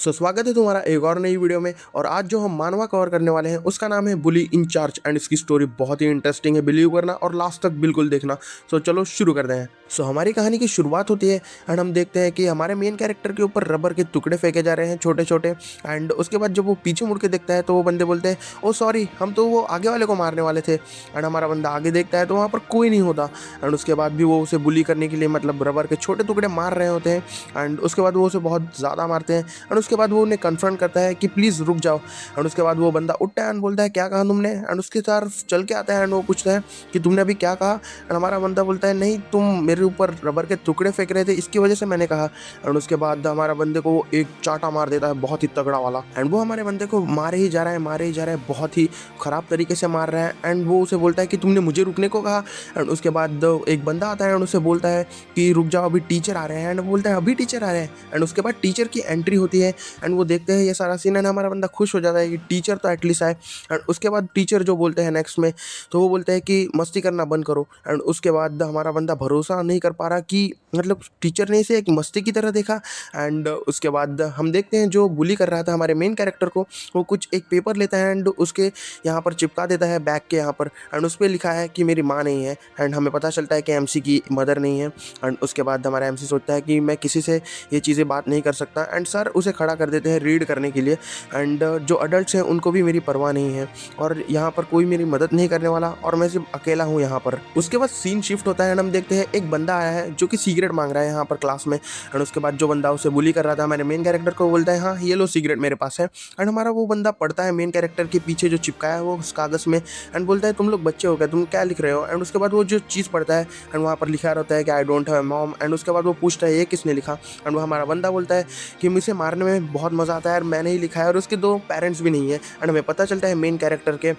स्वागत है तुम्हारा एक और नई वीडियो में। और आज जो हम मानवा कवर करने वाले हैं उसका नाम है बुली इंचार्ज एंड इसकी स्टोरी बहुत ही इंटरेस्टिंग है। बिलीव करना और लास्ट तक बिल्कुल देखना। चलो शुरू करते हैं। हमारी कहानी की शुरुआत होती है एंड हम देखते हैं कि हमारे मेन कैरेक्टर के ऊपर रबर के टुकड़े फेंके जा रहे हैं छोटे छोटे। एंड उसके बाद जब वो पीछे मुड़ के देखता है तो वो बंदे बोलते हैं ओ सॉरी, हम तो वो आगे वाले को मारने वाले थे। एंड हमारा बंदा आगे देखता है तो वहाँ पर कोई नहीं होता। एंड उसके बाद भी वो उसे बुली करने के लिए मतलब रबर के छोटे टुकड़े मार रहे होते हैं। एंड उसके बाद वो उसे बहुत ज़्यादा मारते हैं। एंड उसके बाद वो उन्हें कन्फ्रंट करता है कि प्लीज़ रुक जाओ। एंड उसके बाद वो बंदा उठता है एंड बोलता है क्या कहा तुमने। एंड उसके तरफ चल के आता है एंड वो पूछता है कि तुमने अभी क्या कहा। एंड हमारा बंदा बोलता है नहीं, तुम मेरे ऊपर रबर के टुकड़े फेंक रहे थे, इसकी वजह से मैंने कहा। एंड उसके बाद हमारा बंदे को वो एक चाटा मार देता है बहुत ही तगड़ा वाला। एंड वो हमारे बंदे को मारे ही जा रहा है, मारे ही जा रहा है, बहुत ही ख़राब तरीके से मार रहा है। एंड वो उसे बोलता है कि तुमने मुझे रुकने को कहा। एंड उसके बाद एक बंदा आता है एंड उसे बोलता है कि रुक जाओ, अभी टीचर आ रहे हैं। एंड वो बोलता है अभी टीचर आ रहे हैं। एंड उसके बाद टीचर की एंट्री होती है एंड वो देखते हैं ये सारा सीन एंड हमारा बंदा खुश हो जाता है कि टीचर तो एटलीस्ट आए। एंड उसके बाद टीचर जो बोलते हैं नेक्स्ट में, तो वो बोलते हैं कि मस्ती करना बंद करो। एंड उसके बाद हमारा बंदा भरोसा नहीं कर पा रहा कि मतलब टीचर ने इसे एक मस्ती की तरह देखा। एंड उसके बाद हम देखते हैं जो बुली कर रहा था हमारे मेन कैरेक्टर को, वो कुछ एक पेपर लेता है एंड उसके यहाँ पर चिपका देता है बैग के यहाँ पर। एंड उस पर लिखा है कि मेरी माँ नहीं है। एंड हमें पता चलता है कि एमसी की मदर नहीं है। एंड उसके बाद हमारा एमसी सोचता है कि मैं किसी से ये चीज़ें बात नहीं कर सकता। एंड सर उसे खड़ा कर देते हैं रीड करने के लिए। एंड जो अडल्ट्स हैं उनको भी मेरी परवाह नहीं है और यहाँ पर कोई मेरी मदद नहीं करने वाला और मैं सिर्फ अकेला हूँ यहाँ पर। उसके बाद सीन शिफ्ट होता है एंड हम देखते हैं एक बंदा आया है जो कि सिगरेट मांग रहा है यहाँ पर क्लास में। एंड उसके बाद जो बंदा उसे बुली कर रहा था हमारे मेन कैरेक्टर को बोलता है हाँ ये लो सिगरेट मेरे पास है। एंड हमारा वो बंदा पढ़ता है मेन कैरेक्टर के पीछे जो चिपकाया है वो उस कागज़ में। एंड बोलता है तुम लोग बच्चे हो गए, तुम क्या लिख रहे हो। एंड उसके बाद वो जो चीज़ पढ़ता है एंड वहाँ पर लिखा रहता है कि I don't have mom. And उसके बाद वो पूछता है ये किसने लिखा। एंड वो हमारा बंदा बोलता है कि मुझे मारने में बहुत मज़ा आता है और मैंने ही लिखा है और उसके दो पेरेंट्स भी नहीं है। एंड हमें पता चलता है मेन कैरेक्टर के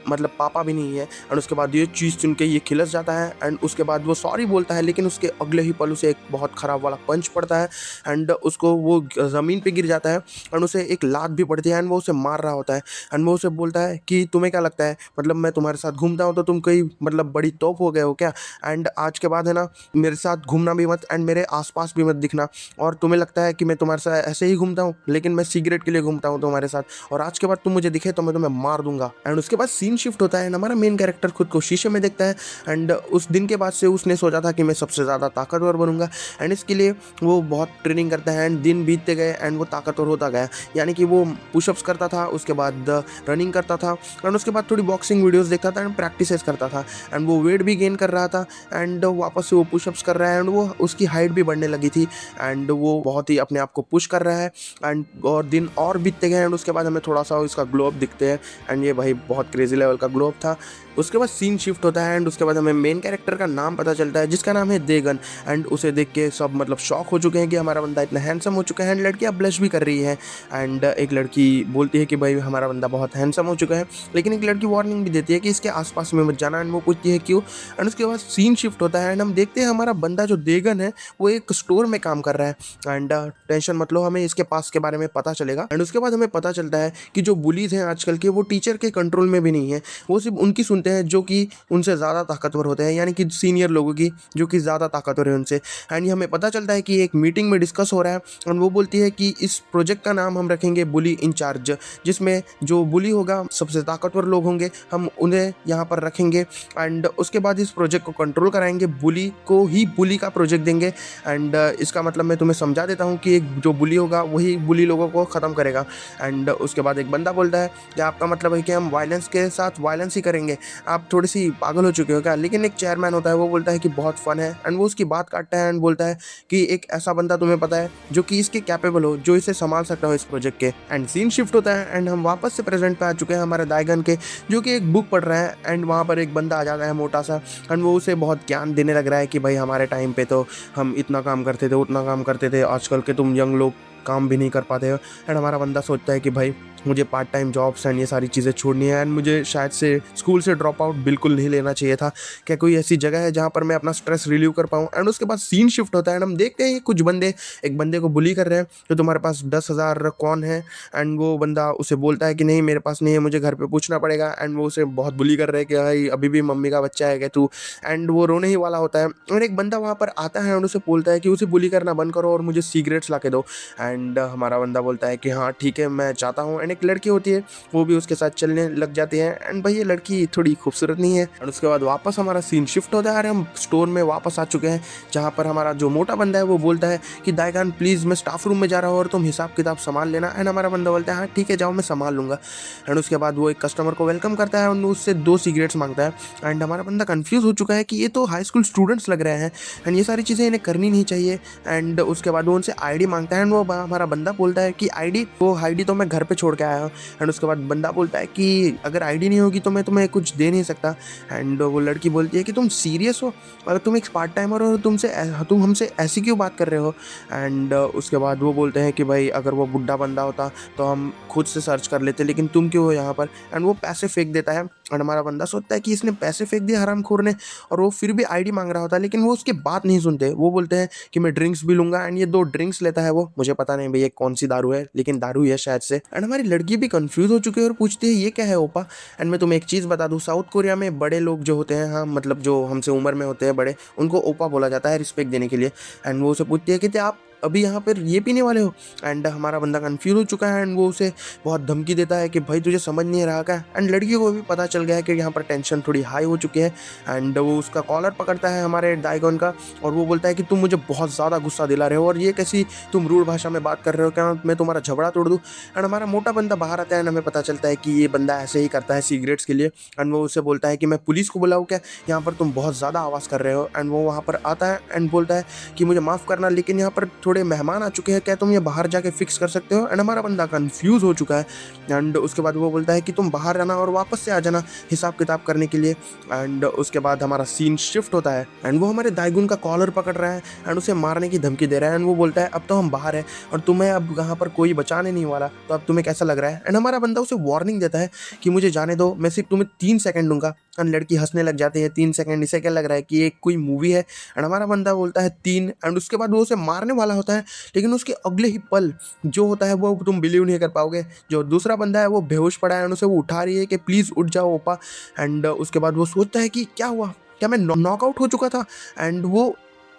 मतलब पापा भी नहीं है। एंड उसके बाद ये चीज़ सुन के ये खिलस जाता है एंड उसके बाद वो सॉरी बोलता है, लेकिन उसके अगले ही पल उसे एक बहुत ख़राब वाला पंच पड़ता है एंड उसको वो ज़मीन पे गिर जाता है। एंड उसे एक लात भी पड़ती है एंड वो उसे मार रहा होता है। एंड वो उसे बोलता है कि तुम्हें क्या लगता है, मतलब मैं तुम्हारे साथ घूमता हूँ तो तुम कोई मतलब बड़ी तोप हो गए हो क्या। एंड आज के बाद है ना मेरे साथ घूमना भी मत एंड मेरे आसपास भी मत दिखना। और तुम्हें लगता है कि मैं तुम्हारे साथ ऐसे ही घूमता हूँ, लेकिन मैं सिगरेट के लिए घूमता हूँ तुम्हारे साथ, और आज के बाद तुम मुझे दिखे तो मैं तुम्हें मार दूंगा। एंड उसके बाद सीन शिफ्ट होता है एंड हमारा मेन कैरेक्टर खुद को शीशे में देखता है। एंड उस दिन के बाद से उसने सोचा था कि मैं सबसे ज़्यादा ताकतवर बनूंगा एंड इसके लिए वो बहुत ट्रेनिंग करता है। एंड दिन बीतते गए एंड वो ताकतवर होता गया, यानी कि वो पुशअप्स करता था, उसके बाद रनिंग करता था एंड उसके बाद थोड़ी बॉक्सिंग वीडियोस देखता था एंड प्रैक्टिसेस करता था। एंड वो वेट भी गेन कर रहा था एंड वापस से वो पुशअप्स कर रहा है एंड वो उसकी हाइट भी बढ़ने लगी थी एंड वो बहुत ही अपने आप को पुश कर रहा है। एंड और दिन और बीतते गए एंड उसके बाद हमें थोड़ा सा इसका ग्लो अप दिखते हैं एंड ये भाई बहुत क्रेजी लेवल का ग्लो अप था। उसके बाद सीन शिफ्ट होता है एंड उसके बाद हमें मेन कैरेक्टर का नाम पता चलता है जिसका नाम है देगन। एंड उसे देख के सब मतलब शॉक हो चुके हैं कि हमारा बंदा इतना हैंडसम हो चुका है। एंड लड़कियां ब्लश भी कर रही है एंड एक लड़की बोलती है कि भाई हमारा बंदा बहुत हैंडसम हो चुका है, लेकिन एक लड़की वार्निंग भी देती है कि इसके आसपास में मत जाना। एंड वो पूछती है क्यों। एंड उसके बाद सीन शिफ्ट होता है एंड हम देखते हैं हमारा बंदा जो देगन है वो एक स्टोर में काम कर रहा है। एंड टेंशन मत लो, हमें इसके पास के बारे में पता चलेगा। एंड उसके बाद हमें पता चलता है कि जो बुलीज हैं आजकल के वो टीचर के कंट्रोल में भी नहीं है, वो सिर्फ उनकी सुनते हैं जो कि उनसे ज़्यादा ताकतवर होते हैं, यानी कि सीनियर लोगों की जो कि ज़्यादा ताकतवर है उनसे। एंड हमें पता चलता है कि एक मीटिंग में डिस्कस हो रहा है और वो बोलती है कि इस प्रोजेक्ट का नाम हम रखेंगे बुली इंचार्ज, जिसमें जो बुली होगा सबसे ताकतवर लोग होंगे हम उन्हें यहाँ पर रखेंगे। एंड उसके बाद इस प्रोजेक्ट को कंट्रोल कराएंगे, बुली को ही बुली का प्रोजेक्ट देंगे। एंड इसका मतलब मैं तुम्हें समझा देता हूँ कि एक जो बुली होगा वही बुली लोगों को ख़त्म करेगा। एंड उसके बाद एक बंदा बोलता है कि आपका मतलब है कि हम वायलेंस के साथ वायलेंस ही करेंगे, आप थोड़ी सी पागल हो चुके हो क्या। लेकिन एक चेयरमैन होता है वो बोलता है कि बहुत फन है एंड वो उसकी बात काटता है एंड बोलता है कि एक ऐसा बंदा तुम्हें पता है जो कि इसके कैपेबल हो, जो इसे संभाल सकता हो इस प्रोजेक्ट के। एंड सीन शिफ्ट होता है एंड हम वापस से प्रेजेंट पे आ चुके हैं हमारे दाइगन के, जो कि एक बुक पढ़ रहा है। एंड वहाँ पर एक बंदा आ जाता है मोटा सा एंड वो उसे बहुत ज्ञान देने लग रहा है कि भाई हमारे टाइम पे तो हम इतना काम करते थे उतना काम करते थे, आजकल के तुम यंग लोग काम भी नहीं कर पाते हो। एंड हमारा बंदा सोचता है कि भाई मुझे पार्ट टाइम जॉब्स एंड ये सारी चीज़ें छोड़नी है एंड मुझे शायद से स्कूल से ड्रॉप आउट बिल्कुल नहीं लेना चाहिए था। क्या कोई ऐसी जगह है जहाँ पर मैं अपना स्ट्रेस रिलीव कर पाऊँ। एंड उसके बाद सीन शिफ्ट होता है एंड हम देखते हैं कुछ बंदे एक बंदे को बुली कर रहे हैं तो तुम्हारे पास 10,000 कौन है। एंड वो बंदा उसे बोलता है कि नहीं मेरे पास नहीं है, मुझे घर पर पूछना पड़ेगा। एंड वो उसे बहुत बुली कर रहे हैं कि भाई अभी भी मम्मी का बच्चा है क्या तू। एंड वो रोने ही वाला होता है और एक बंदा वहाँ पर आता है और उसे बोलता है कि उसे बुली करना बंद करो और मुझे सिगरेट्स ला के दो। एंड हमारा बंदा बोलता है कि हाँ ठीक है मैं चाहता हूँ। एंड एक लड़की होती है वो भी उसके साथ चलने लग जाती है। एंड भाई ये लड़की थोड़ी खूबसूरत नहीं है। एंड उसके बाद वापस हमारा सीन शिफ्ट होता है और हम स्टोर में वापस आ चुके हैं, जहाँ पर हमारा जो मोटा बंदा है वो बोलता है कि दाइगान प्लीज़ मैं स्टाफ रूम में जा रहा हूँ और तुम हिसाब किताब संभाल लेना। एंड हमारा बंदा बोलता है हाँ ठीक है जाओ मैं संभाल लूँगा। एंड उसके बाद वो एक कस्टमर को वेलकम करता है और उससे 2 सिगरेट्स मांगता है। एंड हमारा बंदा कंफ्यूज हो चुका है कि ये तो हाई स्कूल स्टूडेंट्स लग रहे हैं एंड ये सारी चीज़ें इन्हें करनी नहीं चाहिए। एंड उसके बाद वो उनसे आईडी मांगता है एंड वो हमारा बंदा बोलता है कि आईडी तो मैं घर पे छोड़ के आया हूँ। एंड उसके बाद बंदा बोलता है कि अगर आईडी नहीं होगी तो मैं तुम्हें कुछ दे नहीं सकता। एंड वो लड़की बोलती है कि तुम सीरियस हो, अगर तुम एक पार्ट टाइमर हो तुम हमसे ऐसी क्यों बात कर रहे हो। एंड उसके बाद वो बोलते हैं कि भाई अगर वो बुढ़ा बंदा होता तो हम खुद से सर्च कर लेते, लेकिन तुम क्यों हो यहाँ पर। एंड वो पैसे फेंक देता है। एंड हमारा बंदा सोचता है कि इसने पैसे फेंक दिए हरामखोर ने, और वो फिर भी आईडी मांग रहा होता है, लेकिन वो उसकी बात नहीं सुनते। वो बोलते हैं कि मैं ड्रिंक्स भी लूंगा। एंड ये 2 ड्रिंक्स लेता है वो, मुझे पता नहीं भैया कौन सी दारू है, लेकिन दारू ही है शायद से। एंड हमारी लड़की भी कंफ्यूज हो चुकी है और पूछती है ये क्या है ओपा। एंड मैं तुम्हें एक चीज़ बता दूँ, साउथ कोरिया में बड़े लोग जो होते हैं, हाँ मतलब जो हमसे उम्र में होते हैं बड़े, उनको ओपा बोला जाता है रिस्पेक्ट देने के लिए। एंड वो उसे पूछती है कि आप अभी यहाँ पर ये पीने वाले हो। एंड हमारा बंदा कंफ्यूज हो चुका है एंड वो उसे बहुत धमकी देता है कि भाई तुझे समझ नहीं रहा क्या। एंड लड़की को भी पता चल गया है कि यहाँ पर टेंशन थोड़ी हाई हो चुकी है। एंड वो उसका कॉलर पकड़ता है हमारे दाइगोन का और वो बोलता है कि तुम मुझे बहुत ज़्यादा गुस्सा दिला रहे हो और ये कैसी तुम रूड भाषा में बात कर रहे हो, क्या मैं तुम्हारा झगड़ा तोड़ दूँ। एंड हमारा मोटा बंदा बाहर आता है एंड हमें पता चलता है कि ये बंदा ऐसे ही करता है सिगरेट्स के लिए। एंड वो उसे बोलता है कि मैं पुलिस को बुलाऊँ क्या, यहाँ पर तुम बहुत ज़्यादा आवाज़ कर रहे हो। एंड वो वहाँ पर आता है एंड बोलता है कि मुझे माफ़ करना, लेकिन यहाँ पर थोड़े मेहमान आ चुके हैं, क्या तुम ये बाहर जाके फिक्स कर सकते हो। एंड हमारा बंदा कंफ्यूज हो चुका है। एंड उसके बाद वो बोलता है कि तुम बाहर जाना और वापस से आ जाना हिसाब किताब करने के लिए। एंड उसके बाद हमारा सीन शिफ्ट होता है एंड वो हमारे दाइगुन का कॉलर पकड़ रहा है एंड उसे मारने की धमकी दे रहा है। एंड वो बोलता है अब तो हम बाहर हैं और तुम्हें अब यहाँ पर कोई बचाने नहीं वाला, तो अब तुम्हें कैसा लग रहा है। एंड हमारा बंदा उसे वार्निंग देता है कि मुझे जाने दो, मैं सिर्फ तुम्हें 3 सेकंड दूंगा। एंड लड़की हंसने लग जाती है, 3 सेकंड इसे क्या लग रहा है कि ये कोई मूवी है। एंड हमारा बंदा बोलता है 3। एंड उसके बाद वो उसे मारने वाला होता है, लेकिन उसके अगले ही पल जो होता है वो तुम बिलीव नहीं कर पाओगे, जो दूसरा बंदा है वो बेहोश पड़ा है एंड उसे वो उठा रही है कि प्लीज़ उठ जाओ ओपा। एंड उसके बाद वो सोचता है कि क्या हुआ, क्या मैं नॉकआउट हो चुका था। एंड वो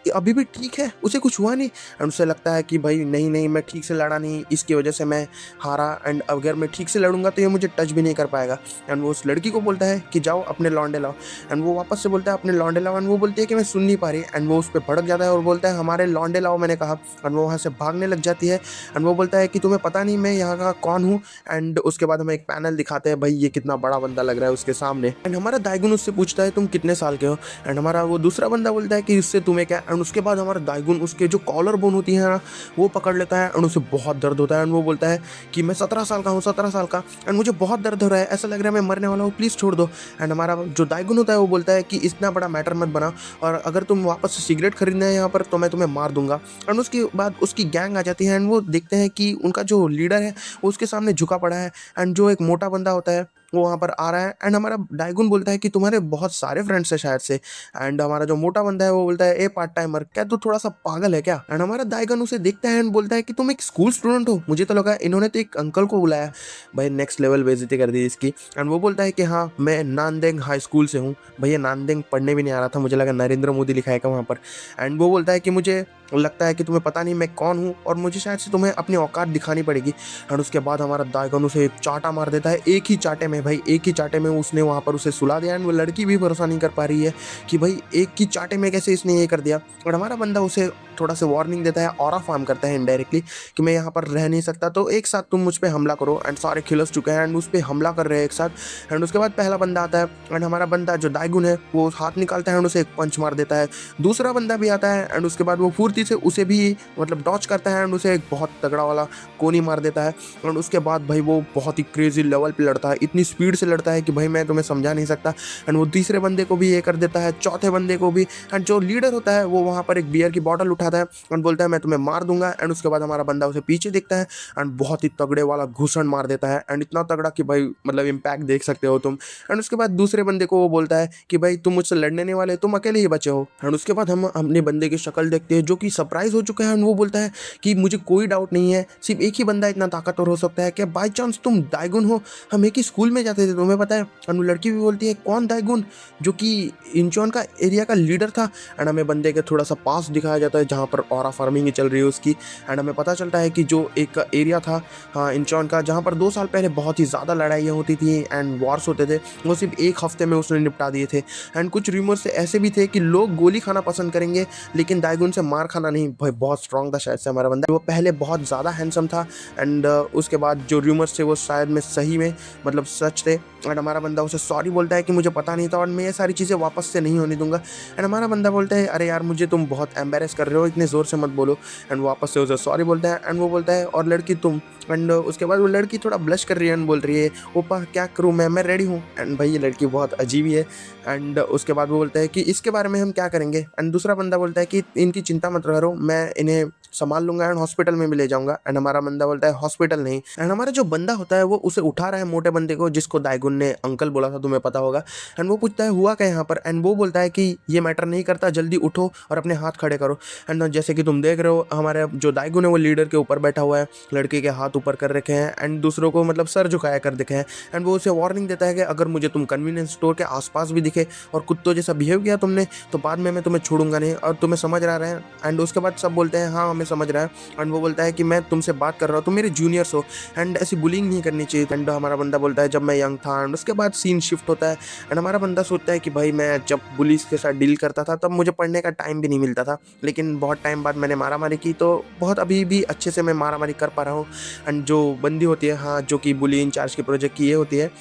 अभी भी ठीक है, उसे कुछ हुआ नहीं। एंड उसे लगता है कि भाई नहीं नहीं मैं ठीक से लड़ा नहीं, इसकी वजह से मैं हारा। एंड अगर मैं ठीक से लड़ूंगा तो ये मुझे टच भी नहीं कर पाएगा। एंड वो उस लड़की को बोलता है कि जाओ अपने लौंडे लाओ। एंड वो वापस से बोलता है अपने लौंडे लाओ। एंड वो बोलती है कि मैं सुन नहीं पा रही। एंड वो उस पर भड़क जाता है और बोलता है हमारे लौंडे लाओ मैंने कहा। एंड वो वहाँ से भागने लग जाती है। एंड वो बोलता है कि तुम्हें पता नहीं मैं यहाँ का कौन हूँ। एंड उसके बाद हमें एक पैनल दिखाते हैं, भाई ये कितना बड़ा बंदा लग रहा है उसके सामने। एंड हमारा दाइगुन उससे पूछता है तुम कितने साल के हो। एंड हमारा वो दूसरा बंदा बोलता है कि इससे तुम्हें क्या। एंड उसके बाद हमारा दाइगुन उसके जो कॉलर बोन होती है ना वो पकड़ लेता है एंड उसे बहुत दर्द होता है। एंड वो बोलता है कि मैं 17 साल का हूँ, 17 साल का, एंड मुझे बहुत दर्द हो रहा है, ऐसा लग रहा है मैं मरने वाला हूँ, प्लीज़ छोड़ दो। एंड हमारा जो दाइगुन होता है वो बोलता है कि इतना बड़ा मैटर मत बना, और अगर तुम वापस से सिगरेट खरीदना है यहाँ पर तो मैं तुम्हें मार दूंगा। एंड उसके बाद उसकी गैंग आ जाती है एंड वो देखते हैं कि उनका जो लीडर है वो उसके सामने झुका पड़ा है एंड जो एक मोटा बंदा होता है वो वहाँ पर आ रहा है। एंड हमारा डाइगुन बोलता है कि तुम्हारे बहुत सारे फ्रेंड्स हैं शायद से। एंड हमारा जो मोटा बंदा है वो बोलता है ए पार्ट टाइमर, क्या तू थोड़ा सा पागल है क्या। एंड हमारा दाइगन उसे देखता है एंड बोलता है कि तुम एक स्कूल स्टूडेंट हो, मुझे तो लगा इन्होंने तो एक अंकल को बुलाया। भाई नेक्स्ट लेवल बेइज्जती कर दी इसकी। एंड वो बोलता है कि हाँ मैं नानदेंग हाई स्कूल से हूँ। भैया नानदेंग पढ़ने भी नहीं आ रहा था, मुझे लगा नरेंद्र मोदी लिखा है क्या वहाँ पर। एंड वो बोलता है कि मुझे लगता है कि तुम्हें पता नहीं मैं कौन हूँ और मुझे शायद से तुम्हें अपनी औकात दिखानी पड़ेगी। एंड उसके बाद हमारा दाइगन उसे एक चाटा मार देता है, एक ही चाटे में भाई, एक ही चाटे में उसने वहाँ पर उसे सुला दिया। एंड वो लड़की भी भरोसा नहीं कर पा रही है कि भाई एक ही चाटे में कैसे इसने ये कर दिया। और हमारा बंदा उसे थोड़ा सा वार्निंग देता है, ऑरा फार्म करता है इनडायरेक्टली कि मैं यहाँ पर रह नहीं सकता, तो एक साथ तुम मुझ पर हमला करो। एंड सारे खिलस चुके हैं एंड उस पर हमला कर रहे हैं एक साथ। एंड उसके बाद पहला बंदा आता है एंड हमारा बंदा जो दाइगुन है वो हाथ निकालता है एंड उसे एक पंच मार देता है। दूसरा बंदा भी आता है एंड उसके बाद वो फुर्ती से उसे भी मतलब डॉच करता है एंड उसे एक बहुत तगड़ा वाला कोनी मार देता है। और उसके बाद भाई वो बहुत ही क्रेजी लेवल पे लड़ता है, इतनी स्पीड से लड़ता है कि भाई मैं तुम्हें समझा नहीं सकता। एंड वो तीसरे बंदे को भी ये कर देता है, चौथे बंदे को भी। एंड जो लीडर होता है वो वहाँ पर एक बियर की बॉटल उठाता है एंड बोलता है मैं तुम्हें मार दूंगा। एंड उसके बाद हमारा बंदा उसे पीछे देखता है एंड बहुत ही तगड़े वाला घूसन मार देता है एंड इतना तगड़ा कि भाई मतलब इम्पैक्ट देख सकते हो तुम। एंड उसके बाद दूसरे बंदे को वो बोलता है कि भाई तुम मुझसे लड़ने नहीं वाले, तुम अकेले ही बचे हो। एंड उसके बाद हम अपने बंदे की शक्ल देखते हैं जो कि सरप्राइज हो चुका है एंड वो बोलता है कि मुझे कोई डाउट नहीं है, सिर्फ एक ही बंदा इतना ताकतवर हो सकता है, क्या बाई चांस तुम दाइगुन हो? हम एक ही स्कूल में जाते थे, तुम्हें पता है? एंड वो लड़की भी बोलती है कौन दाइगुन, जो कि इंचॉन का एरिया का लीडर था। एंड हमें बंदे के थोड़ा सा पास दिखाया जाता है जहाँ पर ऑरा फार्मिंग चल रही है उसकी। एंड हमें पता चलता है कि जो एक एरिया था, हाँ, इंचॉन का, जहाँ पर 2 साल पहले बहुत ही ज़्यादा लड़ाइयाँ होती थी एंड वॉर्स होते थे, वो सिर्फ एक हफ्ते में उसने निपटा दिए थे। एंड कुछ रूमर्स ऐसे भी थे कि लोग गोली खाना पसंद करेंगे लेकिन दाइगुन से मार खाना नहीं। भाई बहुत स्ट्रांग था शायद से हमारा बंदा, वो पहले बहुत ज़्यादा हैंडसम था एंड उसके बाद जो रूमर्स थे वो शायद में सही में मतलब सच थे। एंड हमारा बंदा उसे सॉरी बोलता है कि मुझे पता नहीं था और मैं ये सारी चीज़ें वापस से नहीं होने दूंगा। एंड हमारा बंदा बोलता है अरे यार मुझे तुम बहुत एम्बेरस कर रहे हो, इतने ज़ोर से मत बोलो। एंड वापस से उसे सॉरी बोलता है एंड वो बोलता है और लड़की तुम। एंड उसके बाद वो लड़की थोड़ा ब्लश कर रही है एंड बोल रही है ओपा क्या करूँ मैं रेडी हूँ। एंड भाई ये लड़की बहुत अजीब ही है। एंड उसके बाद वो बोलता है कि इसके बारे में हम क्या करेंगे। एंड दूसरा बंदा बोलता है कि इनकी चिंता मत करो, मैं इन्हें संभाल लूंगा एंड हॉस्पिटल में भी ले जाऊंगा। एंड हमारा बंदा बोलता है हॉस्पिटल नहीं। एंड हमारा जो बंदा होता है वो उसे उठा रहा है, मोटे बंदे को, जिसको दाइगुन ने अंकल बोला था, तुम्हें पता होगा। एंड वो पूछता है हुआ क्या यहाँ पर। एंड वो बोलता है कि ये मैटर नहीं करता, जल्दी उठो और अपने हाथ खड़े करो। एंड जैसे कि तुम देख रहे हो हमारे जो दाइगुन है वो लीडर के ऊपर बैठा हुआ है, लड़के के हाथ ऊपर कर रखे हैं एंड दूसरों को मतलब सर झुकाया कर दिखे हैं। एंड वो उसे वार्निंग देता है कि अगर मुझे तुम कन्वीनियंस स्टोर के आसपास भी दिखे और कुत्तों जैसा बिहेव किया तुमने तो बाद में मैं तुम्हें छोड़ूंगा नहीं, और तुम्हें समझ रहा है। एंड उसके बाद सब बोलते हैं हाँ हमें समझ रहा है। एंड वो बोलता है कि मैं तुमसे बात कर रहा हूँ, तुम मेरे जूनियर्स हो एंड ऐसी बुलिंग नहीं करनी चाहिए। एंड हमारा बंदा बोलता है जब मैं यंग था। एंड उसके बाद सीन शिफ्ट होता है एंड हमारा बंदा सोचता है कि भाई मैं जब पुलिस के साथ डील करता था तब मुझे पढ़ने का टाइम भी नहीं मिलता था, लेकिन बहुत टाइम बाद मैंने मारामारी की तो बहुत अभी भी अच्छे से मैं मारामारी कर पा रहा हूँ। एंड जो बंदी होती है, हाँ, जो कि बुली इंचार्ज के प्रोजेक्ट की ये होती है,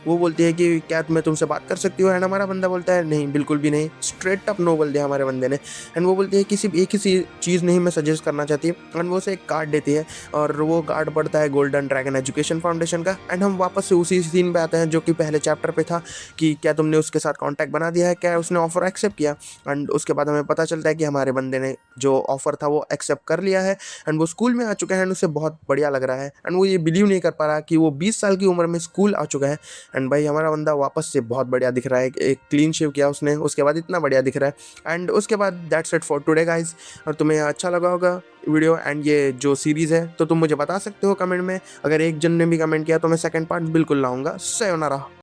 वो बोलती है कि क्या मैं तुमसे बात कर सकती हूँ। एंड हमारा बंदा बोलता है नहीं बिल्कुल भी नहीं, स्ट्रेट अप नो बोल दिया हमारे बंदे ने। एंड वो बोलती है कि सिर्फ एक ही चीज़ नहीं मैं सजेस्ट करना चाहती है। एंड वो उसे एक कार्ड देती है और वो कार्ड पड़ता है गोल्डन ड्रैगन एजुकेशन फाउंडेशन का। एंड हम वापस से उसी सीन पे आते हैं जो कि पहले चैप्टर पे था कि क्या तुमने उसके साथ कॉन्टैक्ट बना दिया है, क्या उसने ऑफर एक्सेप्ट किया। एंड उसके बाद हमें पता चलता है कि हमारे बंदे ने जो ऑफर था वो एक्सेप्ट कर लिया है एंड वो स्कूल में आ चुका है एंड उसे बहुत बढ़िया लग रहा है। एंड वो ये बिलीव नहीं कर पा रहा कि वो 20 साल की उम्र में स्कूल आ चुका है। एंड भाई हमारा बंदा वापस से बहुत बढ़िया दिख रहा है, एक क्लीन शेव किया उसने, उसके बाद इतना बढ़िया दिख रहा है। एंड उसके बाद that's it for today guys. और तुम्हें अच्छा लगा होगा वीडियो एंड ये जो सीरीज़ है तो तुम मुझे बता सकते हो कमेंट में। अगर एक जन ने भी कमेंट किया तो मैं सेकंड पार्ट बिल्कुल लाऊंगा। सयोनारा।